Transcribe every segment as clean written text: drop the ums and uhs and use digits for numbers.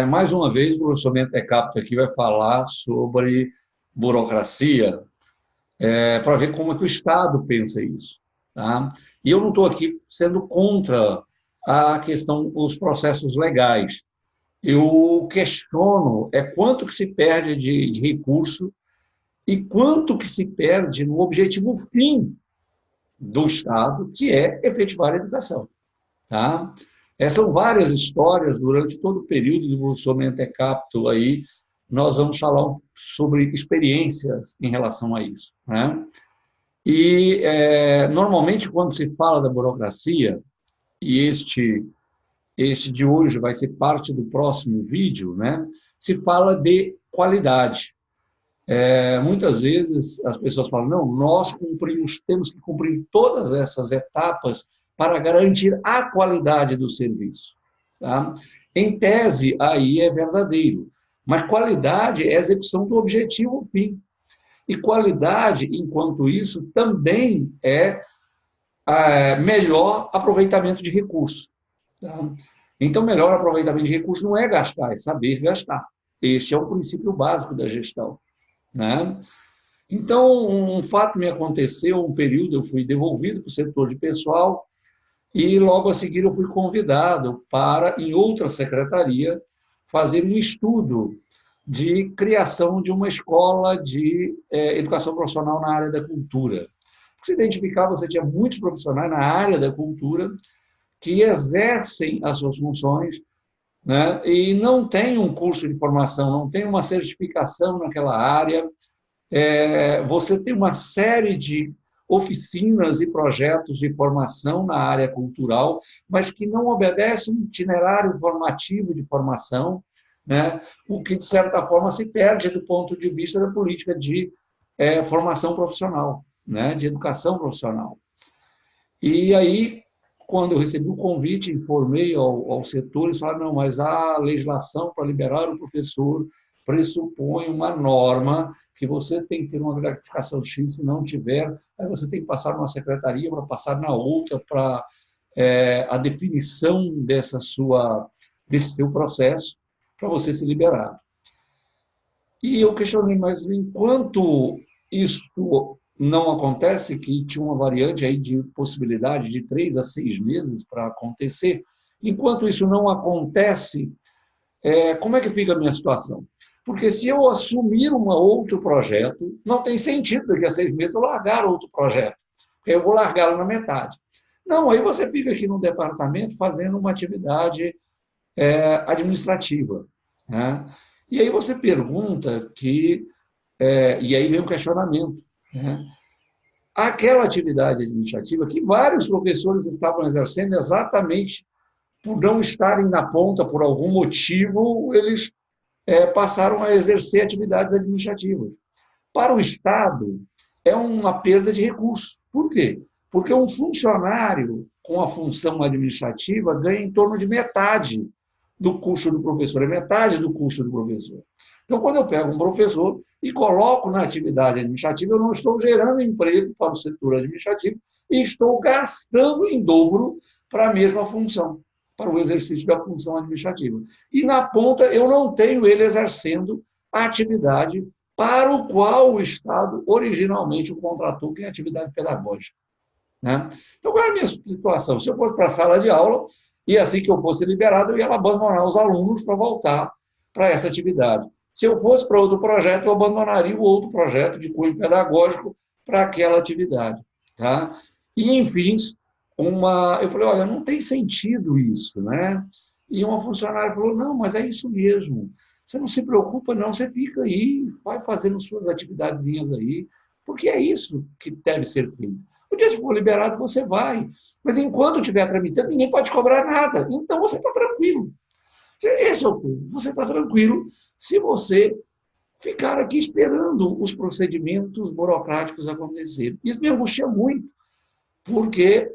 Mais uma vez, o professor Mentecapto aqui vai falar sobre burocracia, para ver como é que o Estado pensa isso. Tá? E eu não estou aqui sendo contra a questão dos processos legais. Eu questiono quanto que se perde de recurso e quanto que se perde no objetivo fim do Estado, que é efetivar a educação. Tá? São várias histórias durante todo o período do professor Mentecapto aí, nós vamos falar sobre experiências em relação a isso. Né? E, normalmente, quando se fala da burocracia, e este de hoje vai ser parte do próximo vídeo, né? Se fala de qualidade. Muitas vezes as pessoas falam, não, nós temos que cumprir todas essas etapas para garantir a qualidade do serviço. Tá? Em tese, aí é verdadeiro, mas qualidade é a execução do objetivo fim. E qualidade, enquanto isso, também é melhor aproveitamento de recursos. Tá? Então, melhor aproveitamento de recursos não é gastar, é saber gastar. Este é o princípio básico da gestão. Né? Então, um fato me aconteceu, um período eu fui devolvido para o setor de pessoal e logo a seguir eu fui convidado para, em outra secretaria, fazer um estudo de criação de uma escola de educação profissional na área da cultura. Se identificava, você tinha muitos profissionais na área da cultura que exercem as suas funções, né, e não tem um curso de formação, não tem uma certificação naquela área. Você tem uma série de oficinas e projetos de formação na área cultural, mas que não obedecem um itinerário formativo de formação, né, o que, de certa forma, se perde do ponto de vista da política de formação profissional, né, de educação profissional. E aí, quando eu recebi o convite, informei ao setor, eles falaram, não, mas a legislação para liberar o professor pressupõe uma norma que você tem que ter uma gratificação X, se não tiver, aí você tem que passar numa secretaria para passar na outra para a definição desse seu processo para você se liberar. E eu questionei, mas enquanto isso não acontece, que tinha uma variante aí de possibilidade de 3 a 6 meses para acontecer, enquanto isso não acontece, como é que fica a minha situação? Porque se eu assumir um outro projeto, não tem sentido daqui a 6 meses eu largar outro projeto, porque eu vou largá-lo na metade. Não, aí você fica aqui no departamento fazendo uma atividade administrativa. Né? E aí você pergunta e aí vem o questionamento. Né? Aquela atividade administrativa que vários professores estavam exercendo exatamente por não estarem na ponta, por algum motivo, eles passaram a exercer atividades administrativas. Para o Estado, é uma perda de recursos. Por quê? Porque um funcionário com a função administrativa ganha em torno de metade do custo do professor, é metade do custo do professor. Então, quando eu pego um professor e coloco na atividade administrativa, eu não estou gerando emprego para o setor administrativo e estou gastando em dobro para a mesma função, para o exercício da função administrativa. E, na ponta, eu não tenho ele exercendo a atividade para o qual o Estado originalmente o contratou, que é a atividade pedagógica. Né? Então, qual é a minha situação? Se eu fosse para a sala de aula, e assim que eu fosse liberado, eu ia abandonar os alunos para voltar para essa atividade. Se eu fosse para outro projeto, eu abandonaria o outro projeto de cunho pedagógico para aquela atividade. Tá? E, enfim, eu falei, olha, não tem sentido isso. Né? E uma funcionária falou, não, mas é isso mesmo. Você não se preocupa, não, você fica aí, vai fazendo suas atividadezinhas aí, porque é isso que deve ser feito. O dia se for liberado, você vai. Mas enquanto estiver tramitando, ninguém pode cobrar nada. Então, você está tranquilo. Esse é o ponto. Você está tranquilo se você ficar aqui esperando os procedimentos burocráticos acontecerem. Isso me angustia muito, porque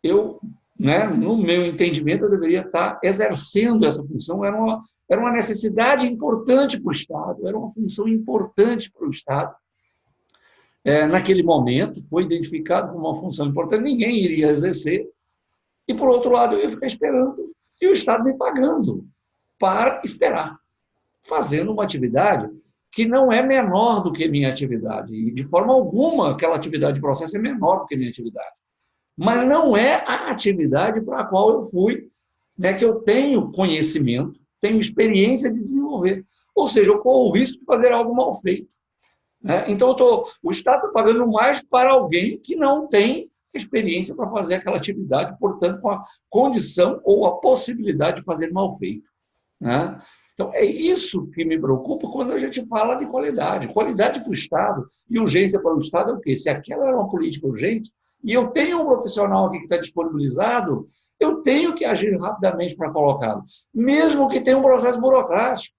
eu, né, no meu entendimento, eu deveria estar exercendo essa função. Era uma necessidade importante para o Estado, era uma função importante para o Estado. Naquele momento, foi identificado como uma função importante, ninguém iria exercer, e, por outro lado, eu ia ficar esperando, e o Estado me pagando para esperar, fazendo uma atividade que não é menor do que minha atividade. E, de forma alguma, aquela atividade de processo é menor do que minha atividade. Mas não é a atividade para a qual eu fui, né, que eu tenho conhecimento, tenho experiência de desenvolver. Ou seja, eu corro o risco de fazer algo mal feito. Né? Então, o Estado está pagando mais para alguém que não tem experiência para fazer aquela atividade, portanto, com a condição ou a possibilidade de fazer mal feito. Né? Então, é isso que me preocupa quando a gente fala de qualidade. Qualidade para o Estado e urgência para o Estado é o quê? Se aquela é uma política urgente e eu tenho um profissional aqui que está disponibilizado, eu tenho que agir rapidamente para colocá-lo, mesmo que tenha um processo burocrático.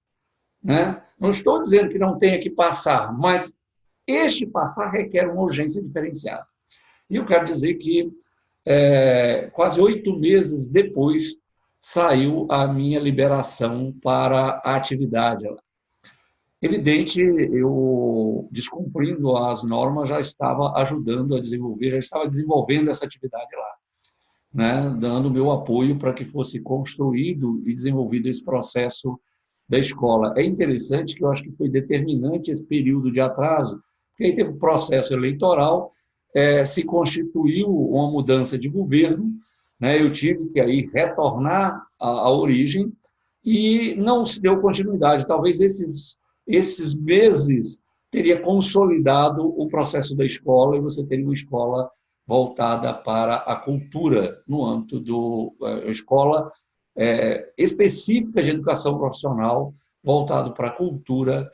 Né? Não estou dizendo que não tenha que passar, mas este passar requer uma urgência diferenciada. E eu quero dizer que, quase 8 meses depois, saiu a minha liberação para a atividade lá. Evidente, eu, descumprindo as normas, já estava ajudando a desenvolver, já estava desenvolvendo essa atividade lá, né? Dando o meu apoio para que fosse construído e desenvolvido esse processo da escola. É interessante que eu acho que foi determinante esse período de atraso, porque aí teve o processo eleitoral, se constituiu uma mudança de governo, né? Eu tive que aí retornar à origem e não se deu continuidade. Talvez esses meses teria consolidado o processo da escola e você teria uma escola voltada para a cultura no âmbito da escola específica de educação profissional voltado para a cultura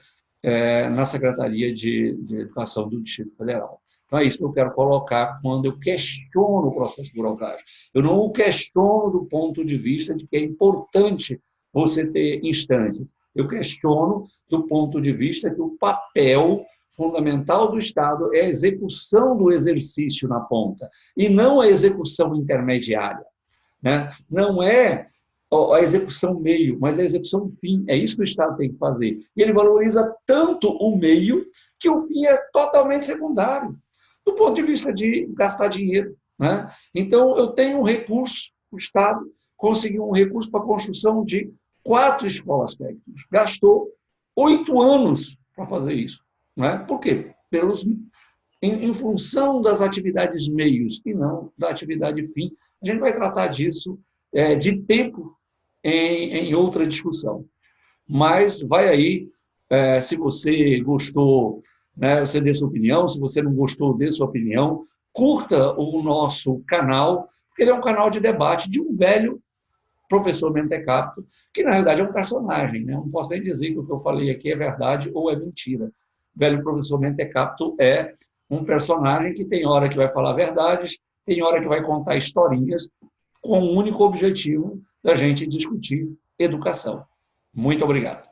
na Secretaria de Educação do Distrito Federal. Então, é isso que eu quero colocar quando eu questiono o processo burocrático. Eu não o questiono do ponto de vista de que é importante você ter instâncias. Eu questiono do ponto de vista que o papel fundamental do Estado é a execução do exercício na ponta, e não a execução intermediária. Né? Não é a execução meio, mas a execução fim. É isso que o Estado tem que fazer. E ele valoriza tanto o meio que o fim é totalmente secundário, do ponto de vista de gastar dinheiro. Né? Então, eu tenho um recurso, o Estado conseguiu um recurso para a construção de 4 escolas técnicas. Gastou 8 anos para fazer isso. Né? Por quê? Em função das atividades meios e não da atividade fim. A gente vai tratar disso de tempo em outra discussão. Mas vai aí, se você gostou, né, você dê sua opinião, se você não gostou, dê sua opinião, curta o nosso canal, porque ele é um canal de debate de um velho professor mentecapto, que na realidade é um personagem, né? Não posso nem dizer que o que eu falei aqui é verdade ou é mentira. O velho professor mentecapto é um personagem que tem hora que vai falar verdades, tem hora que vai contar historinhas, com o único objetivo da gente discutir educação. Muito obrigado.